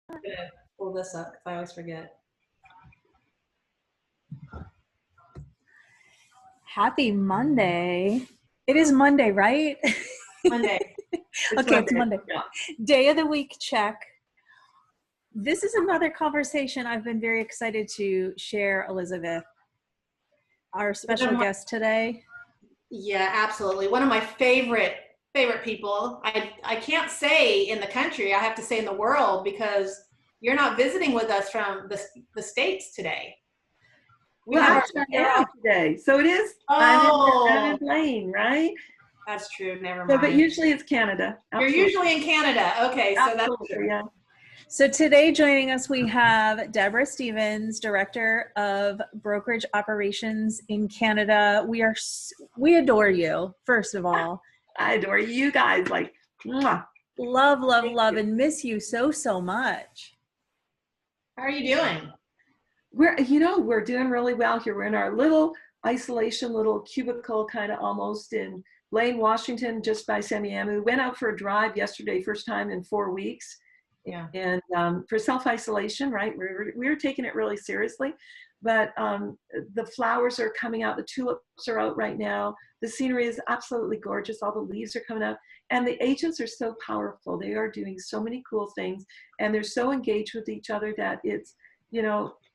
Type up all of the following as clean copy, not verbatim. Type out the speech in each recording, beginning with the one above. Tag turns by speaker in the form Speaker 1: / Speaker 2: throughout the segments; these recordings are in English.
Speaker 1: I'm gonna pull this up because I always forget.
Speaker 2: Happy Monday. It is Monday, right?
Speaker 1: Monday.
Speaker 2: It's Monday. Yeah. Day of the week check. This is another conversation I've been very excited to share, Elizabeth, our special guest today.
Speaker 1: Yeah, absolutely. One of my favorite people. I can't say in the country, I have to say in the world, because you're not visiting with us from the States today.
Speaker 3: Well, actually, I am today. So it is.
Speaker 1: Oh.
Speaker 3: I'm in Blaine, right?
Speaker 1: That's true. Never mind.
Speaker 3: So, but usually it's Canada.
Speaker 1: Absolutely. You're usually in Canada. Okay, so that's true.
Speaker 3: Yeah.
Speaker 2: So today joining us, we have Deborah Stevens, Director of Brokerage Operations in Canada. We adore you, first of all.
Speaker 3: I adore you guys. Like, mwah.
Speaker 2: Love, and miss you so much.
Speaker 1: How are you doing?
Speaker 3: We're doing really well here. We're in our little isolation, little cubicle, kind of almost in Blaine, Washington, just by Semiahmoo. Went out for a drive yesterday, first time in 4 weeks.
Speaker 1: Yeah.
Speaker 3: And for self-isolation, right? We're taking it really seriously. But the flowers are coming out. The tulips are out right now. The scenery is absolutely gorgeous. All the leaves are coming out. And the agents are so powerful. They are doing so many cool things. And they're so engaged with each other that it's,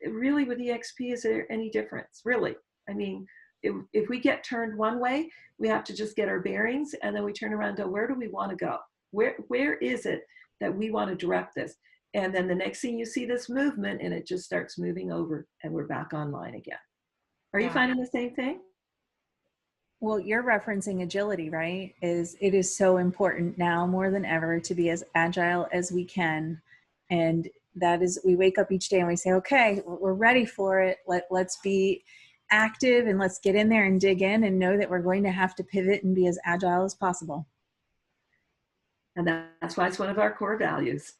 Speaker 3: really with EXP, is there any difference? Really? I mean, if we get turned one way, we have to just get our bearings, and then we turn around and go, where do we want to go? Where is it that we want to direct this? And then the next thing you see this movement, and it just starts moving over, and we're back online again. Are you finding the same thing?
Speaker 2: Well, you're referencing agility, right? It is so important now more than ever to be as agile as we can. And that is, we wake up each day and we say, okay, we're ready for it. Let's be active and let's get in there and dig in and know that we're going to have to pivot and be as agile as possible.
Speaker 3: And that's why it's one of our core values.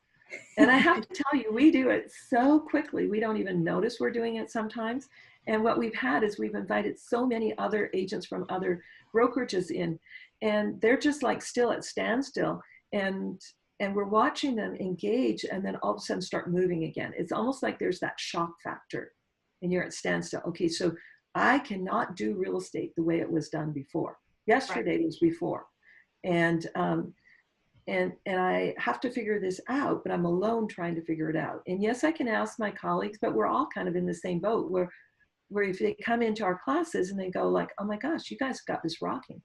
Speaker 3: And I have to tell you, we do it so quickly. We don't even notice we're doing it sometimes. And what we've had is we've invited so many other agents from other brokerages in, and they're just like still at standstill. And we're watching them engage, and then all of a sudden start moving again. It's almost like there's that shock factor, and you're at standstill. Okay, so I cannot do real estate the way it was done before. Yesterday was before. And I have to figure this out, but I'm alone trying to figure it out. And yes, I can ask my colleagues, but we're all kind of in the same boat where if they come into our classes and they go like, oh my gosh, you guys got this rocking.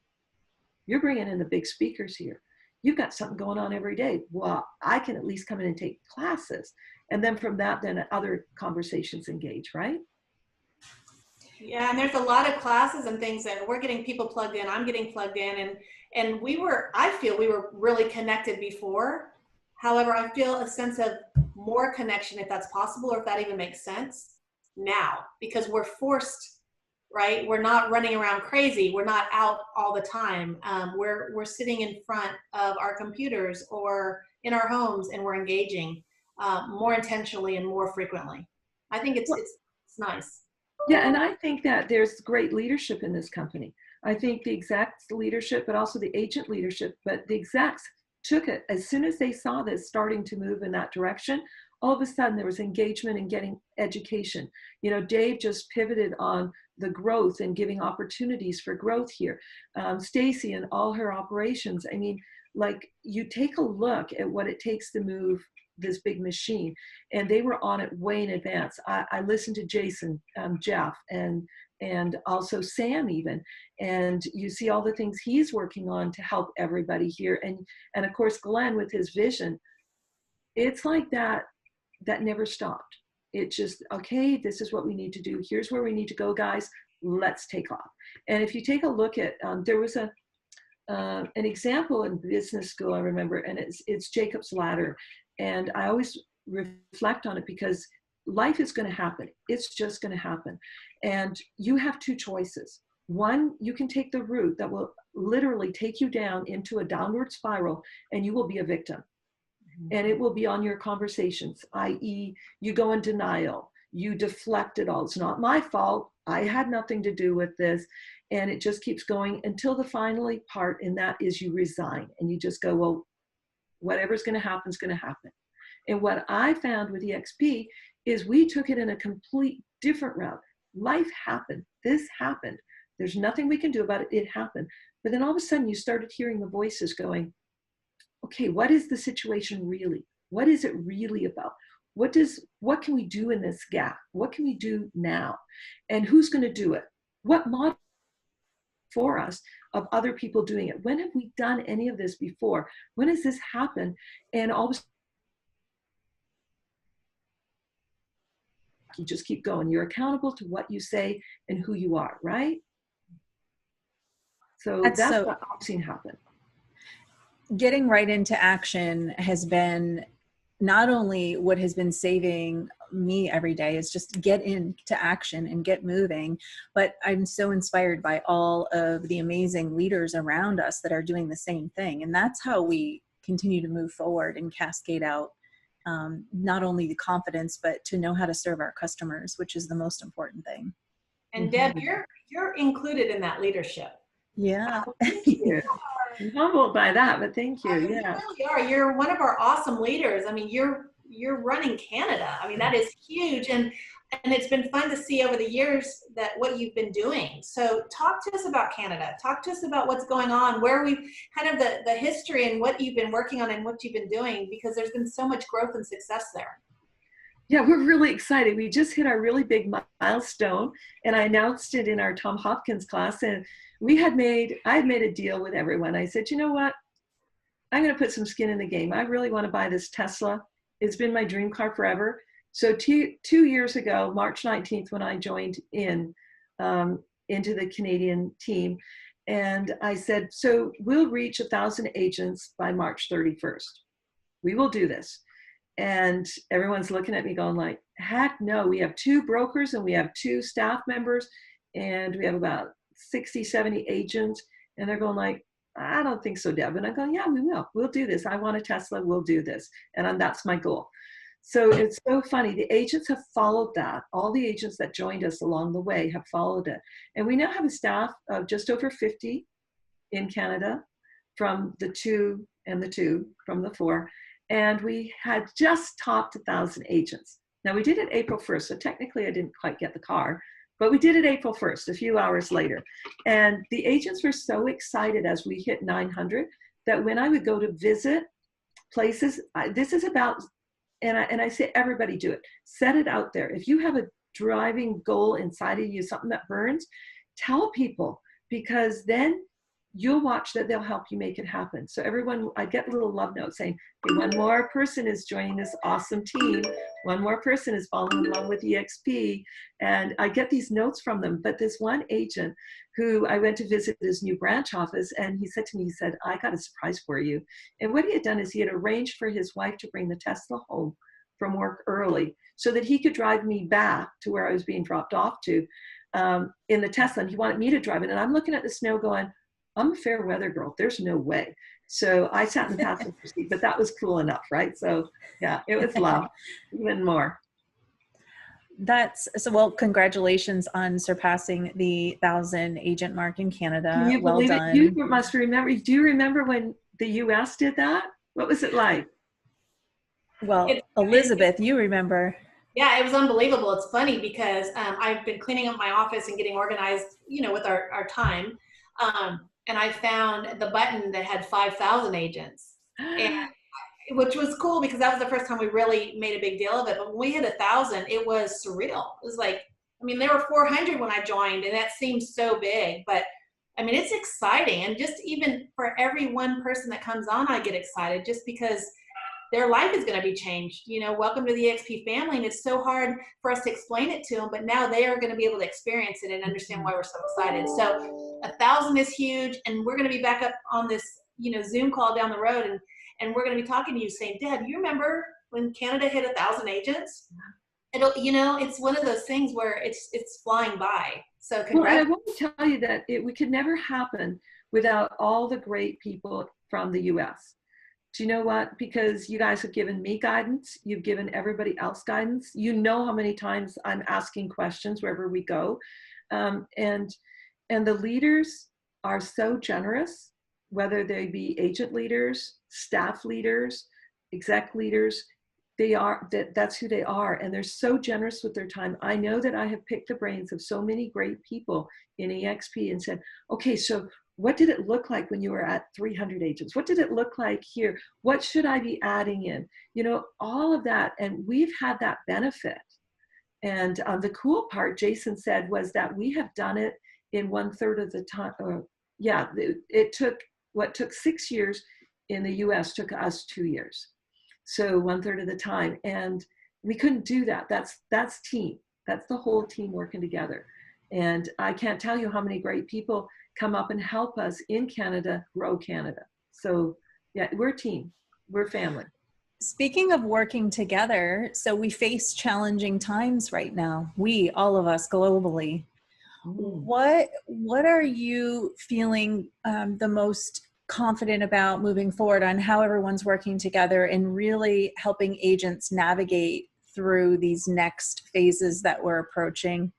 Speaker 3: You're bringing in the big speakers here. You've got something going on every day. Well, I can at least come in and take classes. And then from that, then other conversations engage, right?
Speaker 1: Yeah, and there's a lot of classes and things, and we're getting people plugged in. I'm getting plugged in, and I feel we were really connected before. However, I feel a sense of more connection, if that's possible, or if that even makes sense now, because we're forced, right? We're not running around crazy. We're not out all the time. We're sitting in front of our computers or in our homes, and we're engaging more intentionally and more frequently. I think it's nice.
Speaker 3: Yeah, and I think that there's great leadership in this company. I think the execs leadership, but also the agent leadership, but the execs took it as soon as they saw this starting to move in that direction. All of a sudden there was engagement in getting education. Dave just pivoted on the growth and giving opportunities for growth here. Stacy and all her operations. I mean, like, you take a look at what it takes to move this big machine, and they were on it way in advance. I listened to Jason, Jeff, and also Sam even, and you see all the things he's working on to help everybody here, and of course Glenn with his vision. It's like that never stopped. It just, okay, this is what we need to do. Here's where we need to go, guys. Let's take off. And if you take a look at, there was an example in business school, I remember, and it's Jacob's Ladder. And I always reflect on it because life is going to happen. It's just going to happen. And you have two choices. One, you can take the route that will literally take you down into a downward spiral, and you will be a victim. And it will be on your conversations, i.e. you go in denial, you deflect it all. It's not my fault. I had nothing to do with this. And it just keeps going until the finally part, and that is you resign. And you just go, well, whatever's going to happen is going to happen. And what I found with EXP is we took it in a complete different route. Life happened. This happened. There's nothing we can do about it. It happened. But then all of a sudden you started hearing the voices going, okay, what is the situation really? What is it really about? What can we do in this gap? What can we do now? And who's going to do it? What model for us of other people doing it? When have we done any of this before? When has this happened? And all of a sudden, you just keep going. You're accountable to what you say and who you are, right? So that's what I've seen happen.
Speaker 2: Getting right into action has been not only what has been saving me every day, is just get into action and get moving, but I'm so inspired by all of the amazing leaders around us that are doing the same thing. And that's how we continue to move forward and cascade out not only the confidence, but to know how to serve our customers, which is the most important thing.
Speaker 1: And Deb, you're included in that leadership.
Speaker 2: Yeah.
Speaker 3: Thank you. I'm humbled by that, but thank you.
Speaker 1: You really are. You're one of our awesome leaders. I mean, you're running Canada. I mean, that is huge. And it's been fun to see over the years that what you've been doing. So talk to us about Canada. Talk to us about what's going on, where we kind of the history and what you've been working on and what you've been doing, because there's been so much growth and success there.
Speaker 3: Yeah, we're really excited. We just hit our really big milestone, and I announced it in our Tom Hopkins class. And I had made a deal with everyone. I said, you know what? I'm going to put some skin in the game. I really want to buy this Tesla. It's been my dream car forever. So 2 years ago, March 19th, when I joined into the Canadian team, and I said, so we'll reach 1,000 agents by March 31st. We will do this. And everyone's looking at me going like, heck no, we have 2 brokers and we have 2 staff members and we have about 60, 70 agents. And they're going like, I don't think so, Deb. And I'm going, yeah, we will. We'll do this. I want a Tesla. We'll do this. And that's my goal. So it's so funny. The agents have followed that. All the agents that joined us along the way have followed it. And we now have a staff of just over 50 in Canada from the 2 and the 2 from the 4. And we had just topped 1,000 agents. Now we did it April 1st. So technically I didn't quite get the car, but we did it April 1st, a few hours later. And the agents were so excited as we hit 900 that when I would go to visit places, this is about, and I say, everybody do it. Set it out there. If you have a driving goal inside of you, something that burns, tell people, because then you'll watch that they'll help you make it happen. So everyone, I get a little love note saying, hey, one more person is joining this awesome team. One more person is following along with EXP. And I get these notes from them. But this one agent who I went to visit his new branch office, and he said to me, he said, I got a surprise for you. And what he had done is he had arranged for his wife to bring the Tesla home from work early so that he could drive me back to where I was being dropped off to in the Tesla. And he wanted me to drive it. And I'm looking at the snow going, I'm a fair weather girl. There's no way. So I sat in the passenger seat, but that was cool enough, right? So yeah, it was love, even more.
Speaker 2: Well, congratulations on surpassing the 1,000 agent mark in Canada.
Speaker 3: Can you
Speaker 2: well
Speaker 3: believe
Speaker 2: done.
Speaker 3: It? You must remember. Do you remember when the US did that? What was it like?
Speaker 2: Well, Elizabeth, you remember.
Speaker 1: Yeah, it was unbelievable. It's funny because I've been cleaning up my office and getting organized, with our time. And I found the button that had 5,000 agents, which was cool because that was the first time we really made a big deal of it. But when we hit 1,000, it was surreal. It was like, there were 400 when I joined, and that seems so big. But it's exciting. And just even for every one person that comes on, I get excited just because their life is going to be changed. Welcome to the EXP family. And it's so hard for us to explain it to them, but now they are going to be able to experience it and understand why we're so excited. So 1,000 is huge. And we're going to be back up on this, Zoom call down the road. And we're going to be talking to you saying, Deb, you remember when Canada hit 1,000 agents? It's one of those things where it's flying by. So
Speaker 3: I want to tell you that we could never happen without all the great people from the US. Do you know what? Because you guys have given me guidance. You've given everybody else guidance. You know how many times I'm asking questions wherever we go. And the leaders are so generous, whether they be agent leaders, staff leaders, exec leaders. that's who they are, and they're so generous with their time. I know that I have picked the brains of so many great people in EXP and said, okay, so what did it look like when you were at 300 agents? What did it look like here? What should I be adding in? You know, all of that. And we've had that benefit. And the cool part, Jason said, was that we have done it in 1/3 of the time. It took 6 years in the US took us 2 years. So 1/3 of the time. And we couldn't do that. That's team. That's the whole team working together. And I can't tell you how many great people come up and help us in Canada grow Canada. So yeah, we're a team. We're family.
Speaker 2: Speaking of working together, so we face challenging times right now. All of us globally. What are you feeling the most confident about moving forward on how everyone's working together and really helping agents navigate through these next phases that we're approaching?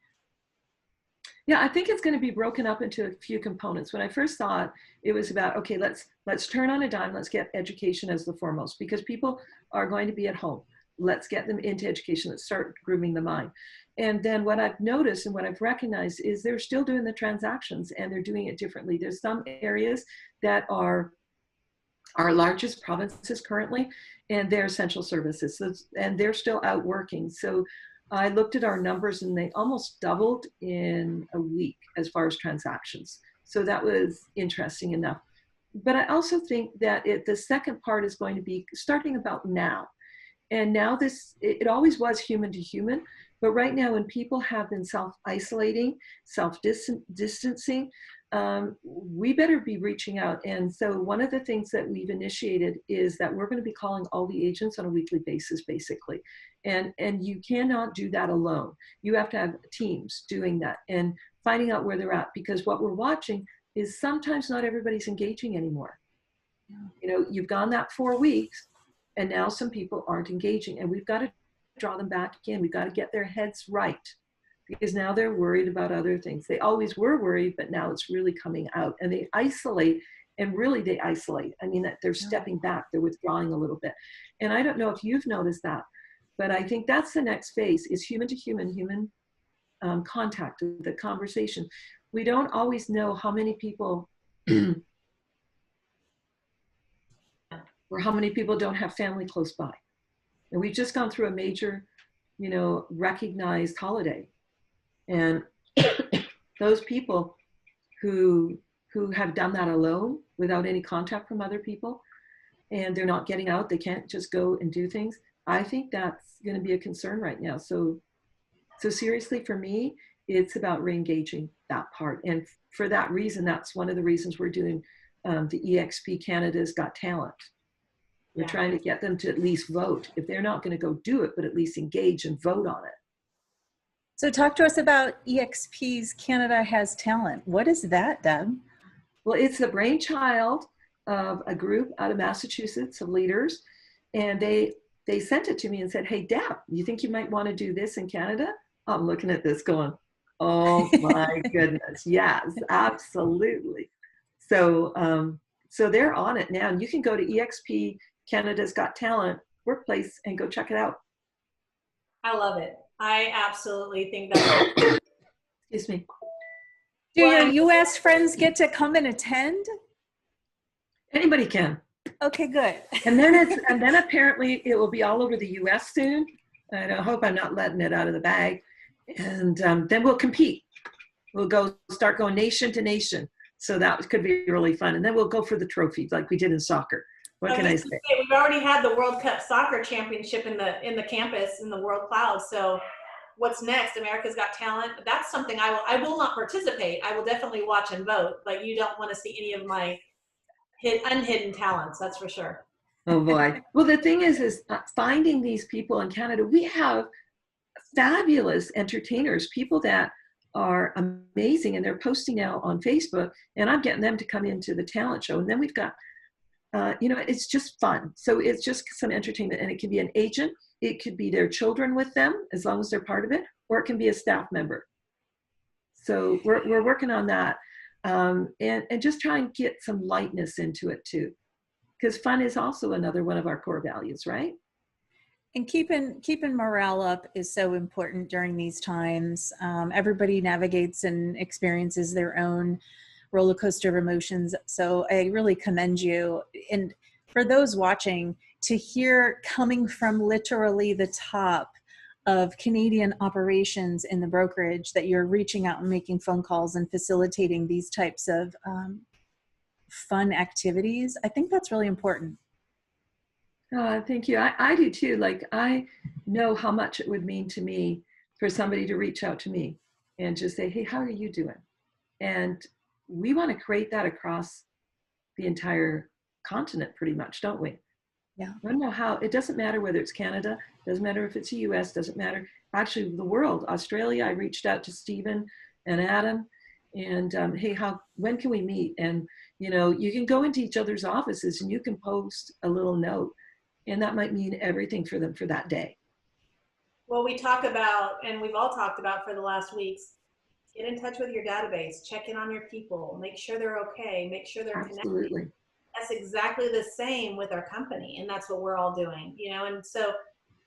Speaker 3: Yeah, I think it's going to be broken up into a few components. When I first saw it, it was about, okay, let's turn on a dime. Let's get education as the foremost, because people are going to be at home. Let's get them into education. Let's start grooming the mind. And then what I've noticed and what I've recognized is they're still doing the transactions, and they're doing it differently. There's some areas that are our largest provinces currently, and they're essential services, and they're still out working. So I looked at our numbers, and they almost doubled in a week as far as transactions. So that was interesting enough. But I also think that the second part is going to be starting about now. And now it always was human to human, but right now when people have been self-isolating, self-distancing, we better be reaching out. And so one of the things that we've initiated is that we're going to be calling all the agents on a weekly basis, basically. And you cannot do that alone. You have to have teams doing that and finding out where they're at, because what we're watching is sometimes not everybody's engaging anymore. You know, you've gone that 4 weeks, and now some people aren't engaging, and we've got to draw them back again. We've got to get their heads right, because now they're worried about other things. They always were worried, but now it's really coming out, and they isolate, and really they isolate. I mean, that they're stepping back, they're withdrawing a little bit. And I don't know if you've noticed that, but I think that's the next phase, is human to human contact, the conversation. We don't always know how many people or how many people don't have family close by. And we've just gone through a major, recognized holiday. And those people who have done that alone without any contact from other people, and they're not getting out, they can't just go and do things. I think that's going to be a concern right now. So seriously, for me, it's about re-engaging that part. And for that reason, that's one of the reasons we're doing the EXP Canada's Got Talent. We're trying to get them to at least vote. If they're not going to go do it, but at least engage and vote on it.
Speaker 2: So talk to us about EXP's Canada Has Talent. What is that, Deb?
Speaker 3: Well, it's the brainchild of a group out of Massachusetts of leaders. And they sent it to me and said, hey, Deb, you think you might want to do this in Canada? I'm looking at this going, oh my goodness. Yes, absolutely. So they're on it now. And you can go to EXP Canada's Got Talent workplace and go check it out.
Speaker 1: I love it. I absolutely think that.
Speaker 3: Excuse me.
Speaker 2: Do your U.S. friends get to come and attend?
Speaker 3: Anybody can.
Speaker 2: Okay, good.
Speaker 3: And then apparently it will be all over the U.S. soon. And I hope I'm not letting it out of the bag. And then we'll compete. We'll start going nation to nation. So that could be really fun. And then we'll go for the trophies like we did in soccer. What can I say?
Speaker 1: We've already had the World Cup Soccer Championship in the campus in the World Cloud. So what's next? America's Got Talent. That's something I will not participate. I will definitely watch and vote. But you don't want to see any of my unhidden talents. That's for sure.
Speaker 3: Oh boy. Well, the thing is finding these people in Canada. We have fabulous entertainers, people that are amazing, and they're posting now on Facebook, and I'm getting them to come into the talent show. And then we've got, it's just fun. So it's just some entertainment, and it can be an agent, it could be their children with them, as long as they're part of it, or it can be a staff member. So we're working on that, and just try and get some lightness into it too, because fun is also another one of our core values, right?
Speaker 2: And keeping morale up is so important during these times. Everybody navigates and experiences their own roller coaster of emotions. So I really commend you. And for those watching, to hear coming from literally the top of Canadian operations in the brokerage that you're reaching out and making phone calls and facilitating these types of fun activities, I think that's really important.
Speaker 3: Thank you. I do too. Like, I know how much it would mean to me for somebody to reach out to me and just say, hey, how are you doing? And we want to create that across the entire continent pretty much, don't we?
Speaker 2: Yeah.
Speaker 3: I don't know how, it doesn't matter whether it's Canada, doesn't matter if it's the US, doesn't matter. Actually, the world, Australia, I reached out to Stephen and Adam and hey, when can we meet? And, you know, you can go into each other's offices and you can post a little note. And that might mean everything for them for that day.
Speaker 1: Well, we talk about, and we've all talked about for the last weeks, get in touch with your database, check in on your people, make sure they're okay, make sure they're
Speaker 3: Absolutely.
Speaker 1: connected. That's exactly the same with our company, and that's what we're all doing, you know. And so,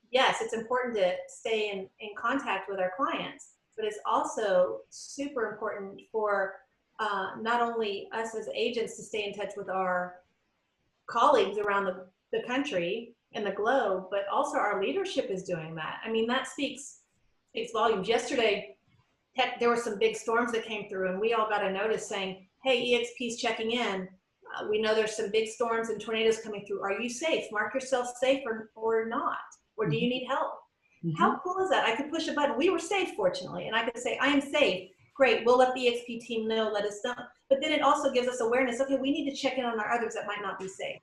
Speaker 1: yes, it's important to stay in contact with our clients, but it's also super important for not only us as agents to stay in touch with our colleagues around the country and the globe, but also our leadership is doing that. I mean, that speaks volumes. Yesterday, there were some big storms that came through, and we all got a notice saying, hey, EXP's checking in. We know there's some big storms and tornadoes coming through. Are you safe? Mark yourself safe or not. Or do you need help? Mm-hmm. How cool is that? I could push a button. We were safe, fortunately. And I could say, I am safe. Great. We'll let the EXP team know, let us know. But then it also gives us awareness. Okay, we need to check in on our others that might not be safe.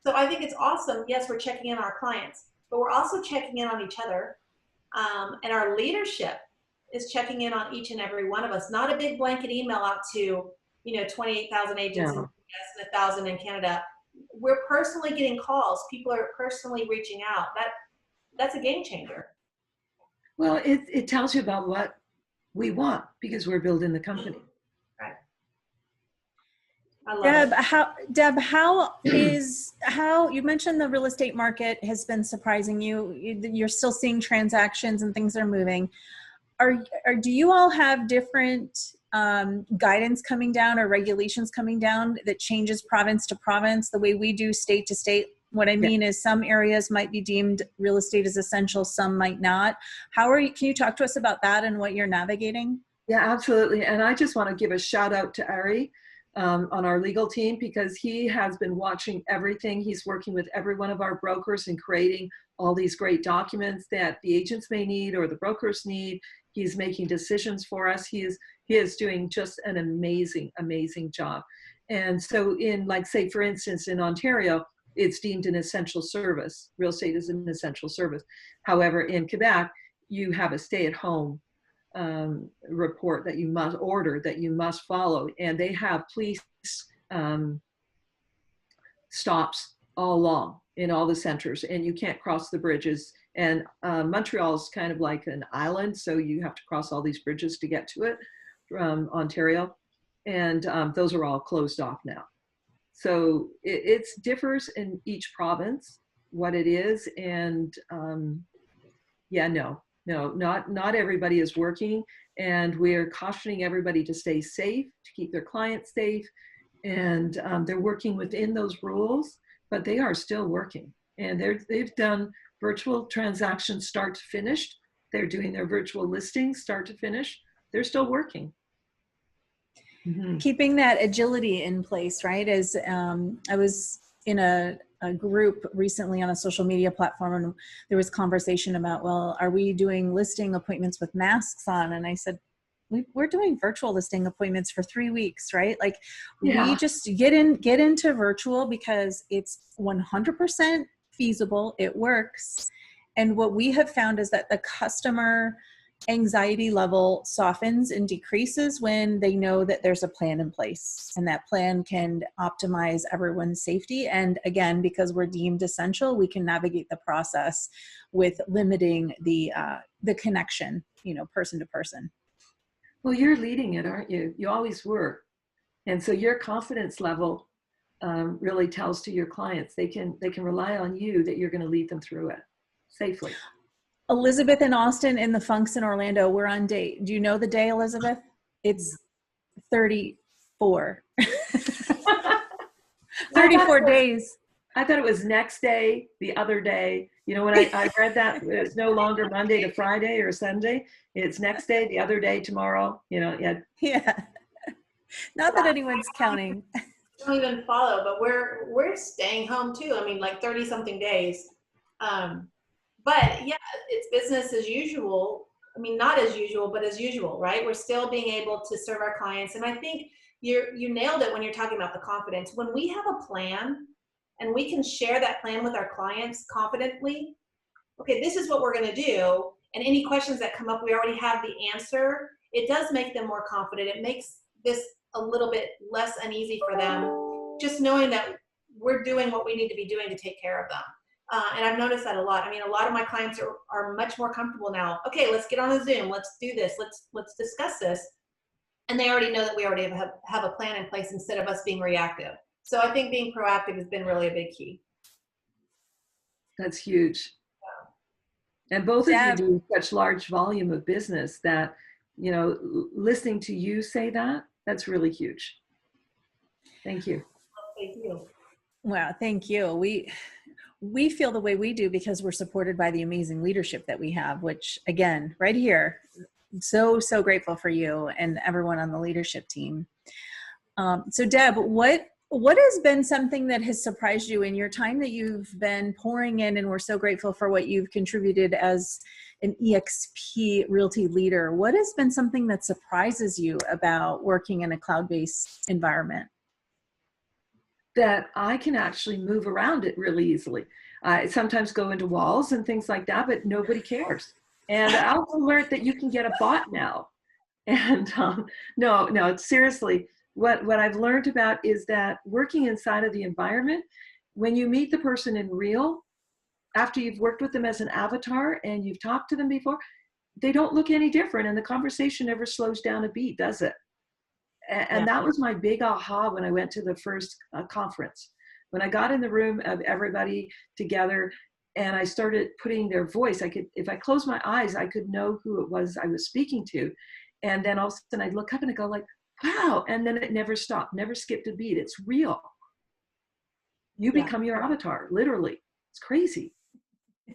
Speaker 1: So I think it's awesome. Yes, we're checking in on our clients, but we're also checking in on each other. And our leadership is checking in on each and every one of us. Not a big blanket email out to, 28,000 agents in the US and 1,000 in Canada. We're personally getting calls. People are personally reaching out. That's a game changer.
Speaker 3: Well, it tells you about what we want because we're building the company.
Speaker 1: Right.
Speaker 2: Deb, how you mentioned the real estate market has been surprising you. You're still seeing transactions and things are moving. Do you all have different guidance coming down or regulations coming down that changes province to province the way we do state to state? What I mean is some areas might be deemed real estate as essential, some might not. Can you talk to us about that and what you're navigating?
Speaker 3: Yeah, absolutely. And I just want to give a shout out to Ari on our legal team because he has been watching everything. He's working with every one of our brokers and creating all these great documents that the agents may need or the brokers need. He's making decisions for us. He is doing just an amazing, amazing job. And so in, like, say, for instance, in Ontario, it's deemed an essential service. Real estate is an essential service. However, in Quebec, you have a stay-at-home report that you must order, that you must follow. And they have police stops all along in all the centers, and you can't cross the bridges. And Montreal is kind of like an island, so you have to cross all these bridges to get to it from Ontario. And those are all closed off now. So it differs in each province what it is. And not everybody is working. And we're cautioning everybody to stay safe, to keep their clients safe. And they're working within those rules, but they are still working. And they've done virtual transactions start to finish. They're doing their virtual listings start to finish. They're still working. Mm-hmm.
Speaker 2: Keeping that agility in place, right? As I was in a group recently on a social media platform, and there was conversation about, well, are we doing listing appointments with masks on? And I said, we're doing virtual listing appointments for 3 weeks, right? Like we just get into virtual because it's 100% feasible. It works. And what we have found is that the customer anxiety level softens and decreases when they know that there's a plan in place, and that plan can optimize everyone's safety. And again, because we're deemed essential, we can navigate the process with limiting the connection, person to person.
Speaker 3: Well, you're leading it, aren't you? You always were. And so your confidence level really tells to your clients, they can rely on you that you're going to lead them through it. safely.
Speaker 2: Elizabeth in Austin and the Funks in Orlando, we're on date. Do you know the day, Elizabeth? It's 34. 34 days.
Speaker 3: I thought it was next day, the other day. You know, when I read that, it's no longer Monday to Friday or Sunday. It's next day, the other day, tomorrow. You know, yeah.
Speaker 2: Yeah. Not that anyone's counting.
Speaker 1: Don't even follow, but we're staying home too. I mean, like 30 something days. But yeah, it's business as usual. I mean, not as usual, but as usual, right? We're still being able to serve our clients. And I think you nailed it when you're talking about the confidence. When we have a plan and we can share that plan with our clients confidently, okay, this is what we're going to do. And any questions that come up, we already have the answer. It does make them more confident. It makes this a little bit less uneasy for them, just knowing that we're doing what we need to be doing to take care of them. And I've noticed that a lot. I mean, a lot of my clients are much more comfortable now. Okay, let's get on a Zoom. Let's do this. Let's discuss this. And they already know that we already have a plan in place instead of us being reactive. So I think being proactive has been really a big key.
Speaker 3: That's huge. And both of you do such large volume of business that, you know, listening to you say that, that's really huge. Thank you.
Speaker 1: Thank you.
Speaker 2: Wow, thank you. We feel the way we do because we're supported by the amazing leadership that we have, which again, right here, so grateful for you and everyone on the leadership team. So Deb, what has been something that has surprised you in your time that you've been pouring in, and we're so grateful for what you've contributed as an EXP Realty leader? What has been something that surprises you about working in a cloud-based environment?
Speaker 3: That I can actually move around it really easily. I sometimes go into walls and things like that, but nobody cares. And I also learned that you can get a bot now. And no, seriously, what I've learned about is that working inside of the environment, when you meet the person in real, after you've worked with them as an avatar and you've talked to them before, they don't look any different, and the conversation never slows down a beat, does it? And that was my big aha when I went to the first conference. When I got in the room of everybody together and I started putting their voice, if I closed my eyes, I could know who it was I was speaking to. And then all of a sudden I'd look up and I'd go like, wow. And then it never stopped, never skipped a beat. It's real. You become your avatar, literally. It's crazy.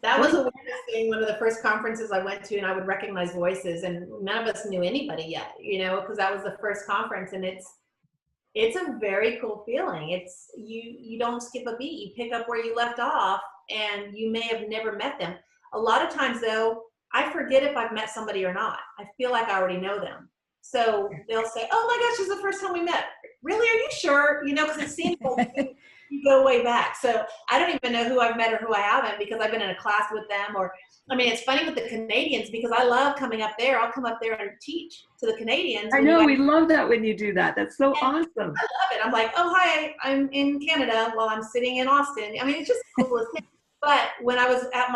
Speaker 1: That was the weirdest thing. One of the first conferences I went to, and I would recognize voices, and none of us knew anybody yet, you know, because that was the first conference, and it's a very cool feeling. It's you don't skip a beat. You pick up where you left off, and you may have never met them. A lot of times, though, I forget if I've met somebody or not. I feel like I already know them. So they'll say, "Oh my gosh, this is the first time we met." Really? Are you sure? You know, because it seems like you go way back. So I don't even know who I've met or who I haven't, because I've been in a class with them. Or, I mean, it's funny with the Canadians, because I love coming up there. I'll come up there and teach to the Canadians.
Speaker 3: I know, we love that when you do that. That's so awesome. I love
Speaker 1: it. I'm like, oh, hi, I'm in Canada while I'm sitting in Austin. I mean, it's just the coolest thing. But when I was at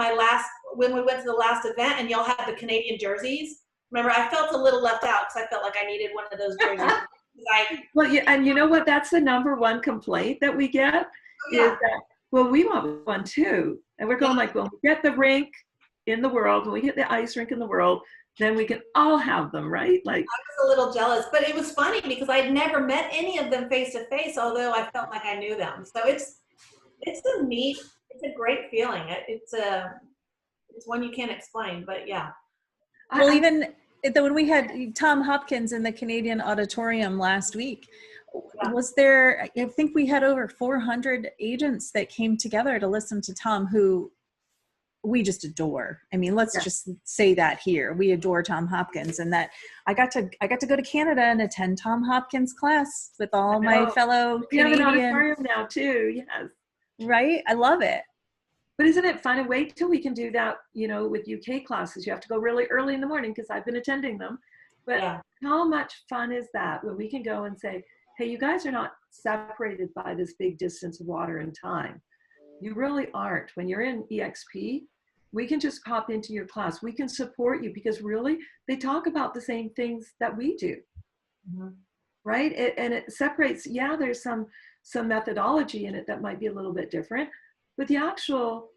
Speaker 1: when we went to the last event and y'all had the Canadian jerseys, remember, I felt a little left out because I felt like I needed one of those jerseys.
Speaker 3: Well, yeah, and you know what? That's the number one complaint that we get is that, well, we want one too. And we're going like, well, we get the rink in the world, when we get the ice rink in the world, then we can all have them, right? Like,
Speaker 1: I was a little jealous, but it was funny because I'd never met any of them face to face, although I felt like I knew them. So it's a great feeling. It's one you can't explain, but yeah.
Speaker 2: Well, even when we had Tom Hopkins in the Canadian Auditorium last week, was there, I think we had over 400 agents that came together to listen to Tom, who we just adore. I mean, let's just say that here. We adore Tom Hopkins, and that I got to go to Canada and attend Tom Hopkins class with all my fellow Canadian.
Speaker 3: We have an auditorium now too, yes.
Speaker 2: Right? I love it.
Speaker 3: But isn't it fun? And wait till we can do that, you know, with UK classes. You have to go really early in the morning because I've been attending them. But how much fun is that when we can go and say, hey, you guys are not separated by this big distance of water and time. You really aren't. When you're in EXP, we can just pop into your class. We can support you because really they talk about the same things that we do, right? And it separates, there's some methodology in it that might be a little bit different, but the actual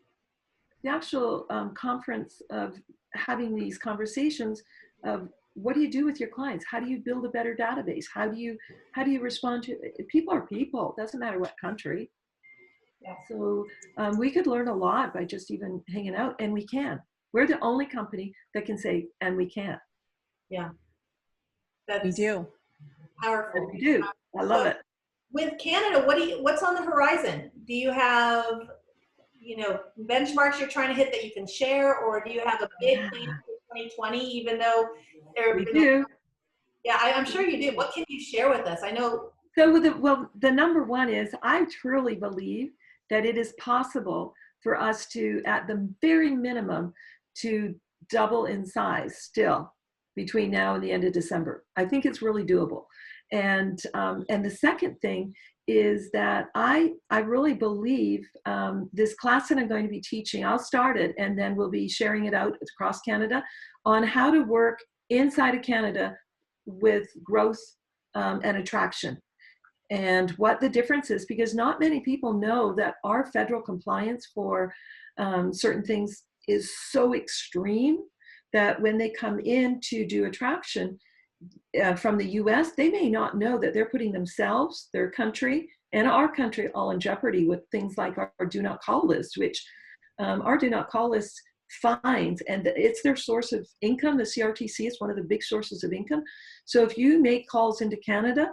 Speaker 3: conference of having these conversations of what do you do with your clients? How do you build a better database? How do you respond to people? Are people, doesn't matter what country.
Speaker 1: Yeah.
Speaker 3: So we could learn a lot by just even hanging out, and we can. We're the only company that can say, and we can.
Speaker 1: Yeah.
Speaker 2: We
Speaker 1: That's
Speaker 2: do.
Speaker 1: powerful.
Speaker 3: And we do. I love it.
Speaker 1: With Canada, what's on the horizon? Do you have, benchmarks you're trying to hit that you can share, or do you have a big plan for 2020, even though
Speaker 3: We do.
Speaker 1: Yeah, I'm sure you do. What can you share with us? I know.
Speaker 3: So the number one is, I truly believe that it is possible for us to, at the very minimum, to double in size still between now and the end of December. I think it's really doable. And the second thing is that I really believe this class that I'm going to be teaching, I'll start it and then we'll be sharing it out across Canada on how to work inside of Canada with growth and attraction, and what the difference is, because not many people know that our federal compliance for certain things is so extreme that when they come in to do attraction from the US, they may not know that they're putting themselves, their country, and our country all in jeopardy with things like our do not call list, which our do not call list fines, and it's their source of income. The CRTC is one of the big sources of income. So if you make calls into Canada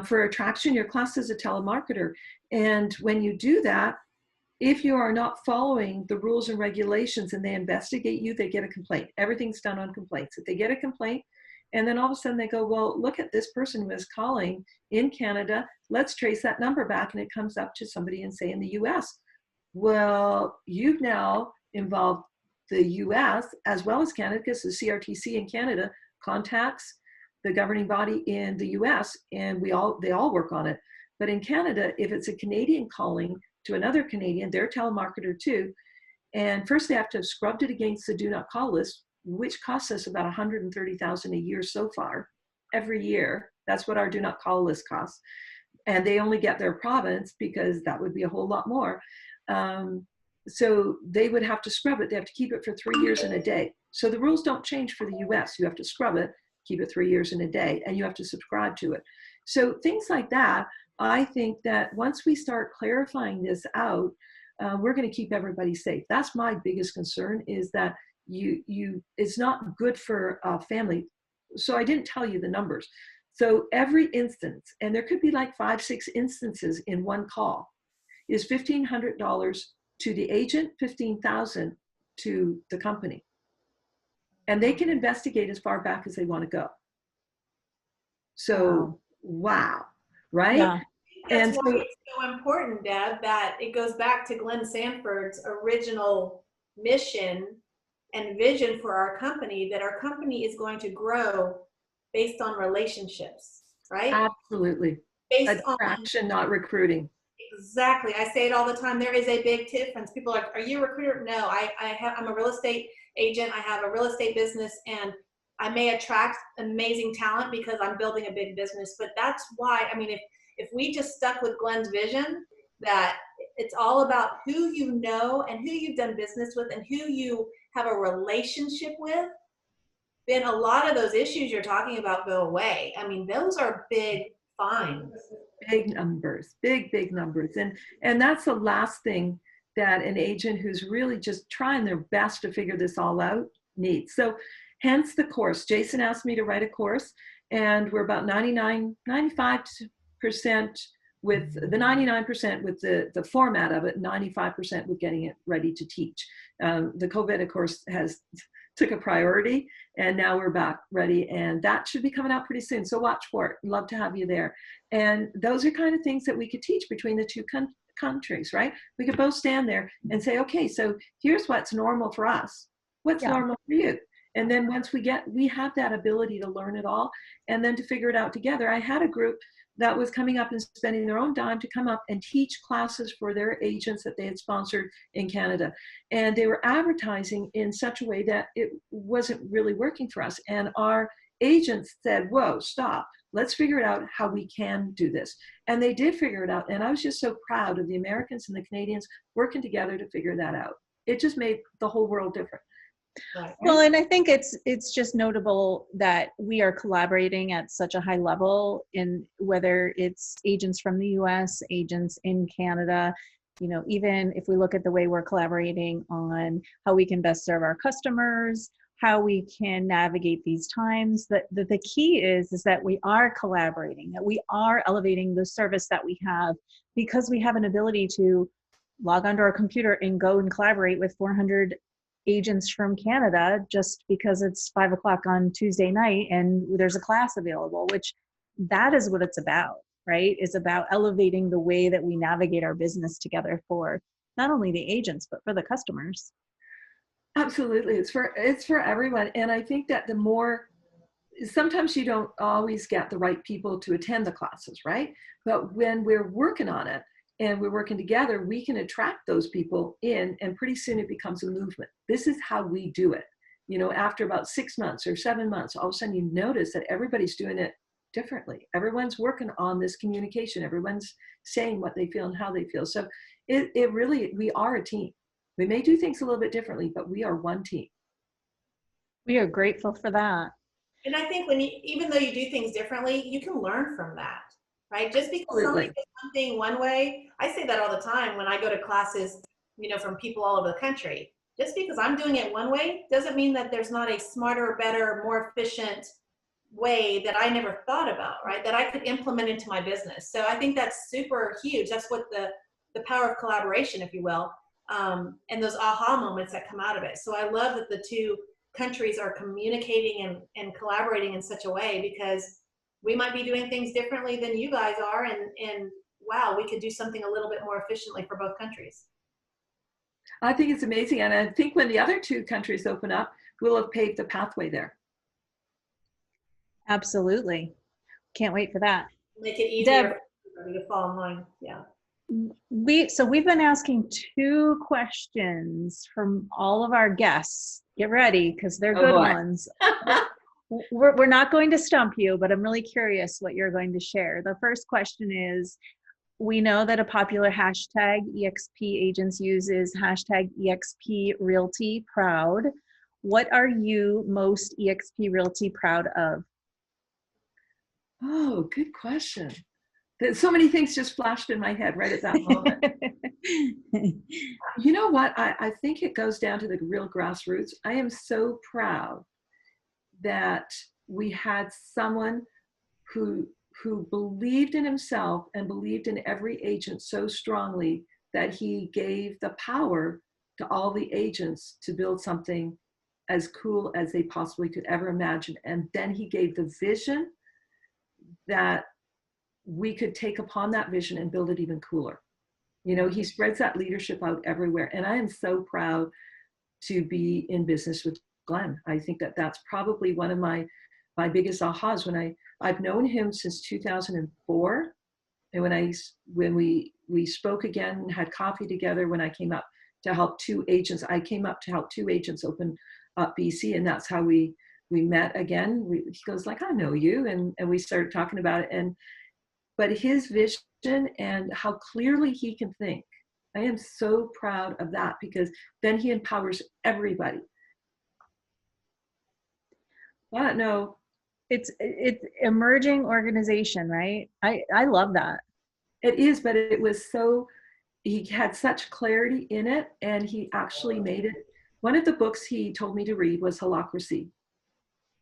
Speaker 3: for attraction, you're classed as a telemarketer. And when you do that, if you are not following the rules and regulations and they investigate you, they get a complaint. Everything's done on complaints. If they get a complaint, and then all of a sudden they go, well, look at this person who is calling in Canada, let's trace that number back, and it comes up to somebody in, say, in the US. Well, you've now involved the US as well as Canada, because the CRTC in Canada contacts the governing body in the US, and they all work on it. But in Canada, if it's a Canadian calling to another Canadian, they're a telemarketer too. And first they have to have scrubbed it against the do not call list, which costs us about $130,000 a year so far, every year. That's what our do not call list costs. And they only get their province, because that would be a whole lot more. So they would have to scrub it. They have to keep it for 3 years and a day. So the rules don't change for the US. You have to scrub it, keep it 3 years and a day, and you have to subscribe to it. So things like that, I think that once we start clarifying this out, we're going to keep everybody safe. That's my biggest concern, is that it's not good for a family. So I didn't tell you the numbers. So every instance, and there could be like 5, 6 instances in one call, is $1,500 to the agent, $15,000 to the company. And they can investigate as far back as they want to go. So, wow, right?
Speaker 1: Yeah. That's why it's so important, Deb, that it goes back to Glenn Sanford's original mission and vision for our company, that our company is going to grow based on relationships, right?
Speaker 3: Absolutely.
Speaker 1: Based
Speaker 3: attraction, not recruiting.
Speaker 1: Exactly. I say it all the time. There is a big difference. People are like, are you a recruiter? No, I'm a real estate agent. I have a real estate business, and I may attract amazing talent because I'm building a big business. But that's why, I mean, if we just stuck with Glenn's vision, that it's all about who you know and who you've done business with and who you have a relationship with, then a lot of those issues you're talking about go away. I mean, those are big fines.
Speaker 3: Big numbers, big numbers. And that's the last thing that an agent who's really just trying their best to figure this all out needs. So hence the course. Jason asked me to write a course, and we're about 95% with the 99% with the format of it, 95% with getting it ready to teach. The COVID, of course, took a priority, and now we're back ready, and that should be coming out pretty soon. So watch for it. Love to have you there. And those are kind of things that we could teach between the two countries, right? We could both stand there and say, okay, so here's what's normal for us. What's normal for you? And then once we have that ability to learn it all and then to figure it out together. I had a group that was coming up and spending their own dime to come up and teach classes for their agents that they had sponsored in Canada. And they were advertising in such a way that it wasn't really working for us. And our agents said, whoa, stop. Let's figure it out how we can do this. And they did figure it out. And I was just so proud of the Americans and the Canadians working together to figure that out. It just made the whole world different.
Speaker 1: Right.
Speaker 2: Well, and I think it's just notable that we are collaborating at such a high level, in whether it's agents from the US, agents in Canada, you know, even if we look at the way we're collaborating on how we can best serve our customers, how we can navigate these times, the key is that we are collaborating, that we are elevating the service that we have, because we have an ability to log onto our computer and go and collaborate with 400 agents from Canada just because it's 5 o'clock on Tuesday night and there's a class available, which that is what it's about, right? It's about elevating the way that we navigate our business together for not only the agents, but for the customers.
Speaker 3: Absolutely. It's for everyone. And I think that the more, sometimes you don't always get the right people to attend the classes, right? But when we're working on it and we're working together, we can attract those people in, and pretty soon it becomes a movement. This is how we do it. You know, after about 6 months or 7 months, all of a sudden you notice that everybody's doing it differently. Everyone's working on this communication. Everyone's saying what they feel and how they feel. So it really, we are a team. We may do things a little bit differently, but we are one team.
Speaker 2: We are grateful for that.
Speaker 1: And I think even though you do things differently, you can learn from that, right? Just because
Speaker 3: Absolutely.
Speaker 1: somebody does something one way, I say that all the time when I go to classes, you know, from people all over the country. Just because I'm doing it one way doesn't mean that there's not a smarter, better, more efficient way that I never thought about, right? That I could implement into my business. So I think that's super huge. That's what the power of collaboration, if you will, and those aha moments that come out of it. So I love that the two countries are communicating and collaborating in such a way, because we might be doing things differently than you guys are, and wow, we could do something a little bit more efficiently for both countries.
Speaker 3: I think it's amazing. And I think when the other two countries open up, we'll have paved the pathway there.
Speaker 2: Absolutely. Can't wait for that.
Speaker 1: Make it easier
Speaker 2: Deb,
Speaker 1: for everybody to fall in line. Yeah.
Speaker 2: We've been asking 2 questions from all of our guests. Get ready, because they're good ones. We're not going to stump you, but I'm really curious what you're going to share. The first question is, we know that a popular hashtag EXP agents use is hashtag EXP Realty Proud. What are you most EXP Realty proud of?
Speaker 3: Oh, good question. So many things just flashed in my head right at that moment. You know what? I think it goes down to the real grassroots. I am so proud that we had someone who believed in himself and believed in every agent so strongly that he gave the power to all the agents to build something as cool as they possibly could ever imagine. And then he gave the vision that we could take upon that vision and build it even cooler. You know, he spreads that leadership out everywhere. And I am so proud to be in business with Glenn. I think that that's probably one of my biggest ahas. I've known him since 2004. And when we spoke again, had coffee together, when I came up to help 2 agents, I came up to help 2 agents open up BC. And that's how we met again. He goes like, I know you. And we started talking about it. But his vision and how clearly he can think, I am so proud of that, because then he empowers everybody. I don't know.
Speaker 2: It's emerging organization, right? I love that.
Speaker 3: It is, but it was so, he had such clarity in it, and he actually made it. One of the books he told me to read was Holacracy,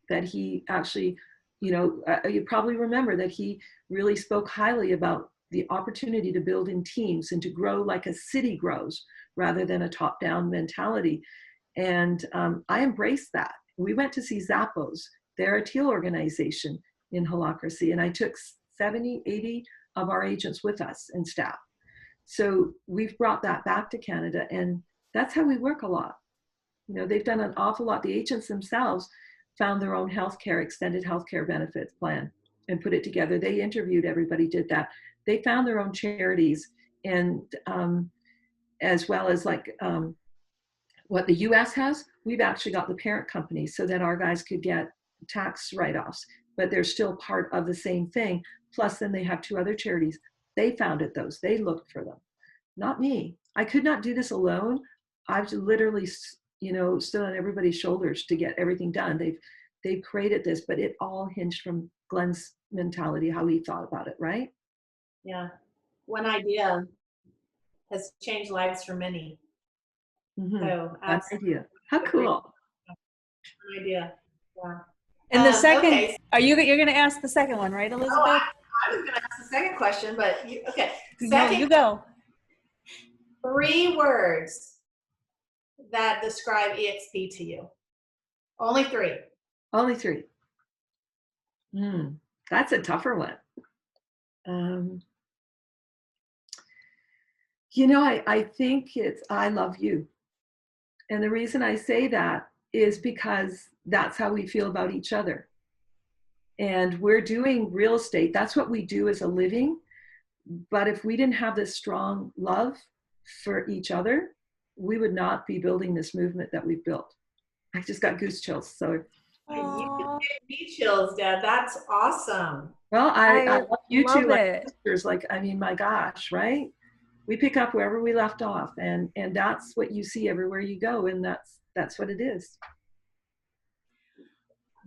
Speaker 3: that he actually, you know, you probably remember that he really spoke highly about the opportunity to build in teams and to grow like a city grows rather than a top-down mentality. And I embraced that. We went to see Zappos. They're a teal organization in Holacracy. And I took 70, 80 of our agents with us and staff. So we've brought that back to Canada. And that's how we work a lot. You know, they've done an awful lot. The agents themselves found their own healthcare, extended healthcare benefits plan and put it together. They interviewed everybody, did that. They found their own charities, and as well as like what the US has, we've actually got the parent company so that our guys could get tax write-offs, but they're still part of the same thing. Plus, then they have 2 other charities. They founded those. They looked for them. Not me. I could not do this alone. I've literally, stood on everybody's shoulders to get everything done. They've created this, but it all hinged from Glenn's mentality, how he thought about it, right?
Speaker 1: Yeah. One idea has changed lives for many.
Speaker 3: Mm-hmm.
Speaker 1: So
Speaker 3: One idea. How cool.
Speaker 1: One idea. Yeah.
Speaker 2: And the second,
Speaker 1: okay.
Speaker 2: you're going to ask the second one, right, Elizabeth?
Speaker 1: Oh, I was going to ask the second question, but okay.
Speaker 2: No, you go.
Speaker 1: 3 words that describe EXP to you. Only 3.
Speaker 3: Only 3. That's a tougher one. I think it's I love you. And the reason I say that is because that's how we feel about each other. And we're doing real estate. That's what we do as a living. But if we didn't have this strong love for each other, we would not be building this movement that we've built. I just got goose chills. So
Speaker 1: you can give me chills, Deb. That's awesome.
Speaker 3: Well, I love you too,
Speaker 2: like
Speaker 3: sisters. My gosh, right? We pick up wherever we left off, and that's what you see everywhere you go, and that's what it is.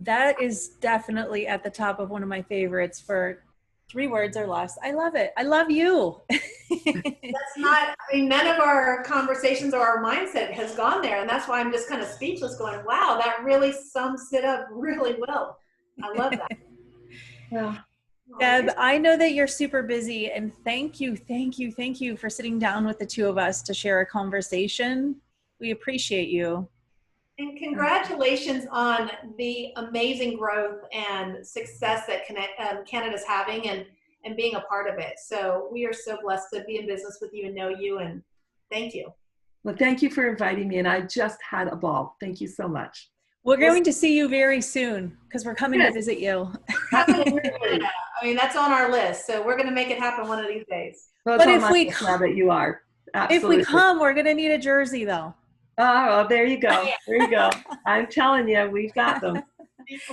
Speaker 2: That is definitely at the top of one of my favorites for 3 words or less. I love it. I love you.
Speaker 1: That's not, none of our conversations or our mindset has gone there. And that's why I'm just kind of speechless going, wow, that really sums it up really well. I love that.
Speaker 3: Yeah.
Speaker 2: Deb, I know that you're super busy, and thank you for sitting down with the 2 of us to share a conversation. We appreciate you.
Speaker 1: And congratulations on the amazing growth and success that Canada's having and being a part of it. So we are so blessed to be in business with you and know you, and thank you.
Speaker 3: Well, thank you for inviting me, and I just had a ball. Thank you so much.
Speaker 2: We're going to see you very soon because we're coming to visit you.
Speaker 1: That's on our list. So we're going to make it happen one of these days.
Speaker 3: Well, but if we come, that you are. Absolutely.
Speaker 2: If we come, we're going to need a jersey though.
Speaker 3: Oh, well, there you go. There you go. I'm telling you, we've got them.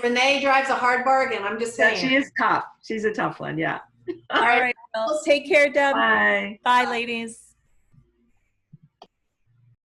Speaker 1: Renee drives a hard bargain. I'm just saying.
Speaker 3: Yeah, she is tough. She's a tough one. Yeah.
Speaker 2: All right. Well, take care, Deb.
Speaker 3: Bye.
Speaker 2: Bye, ladies.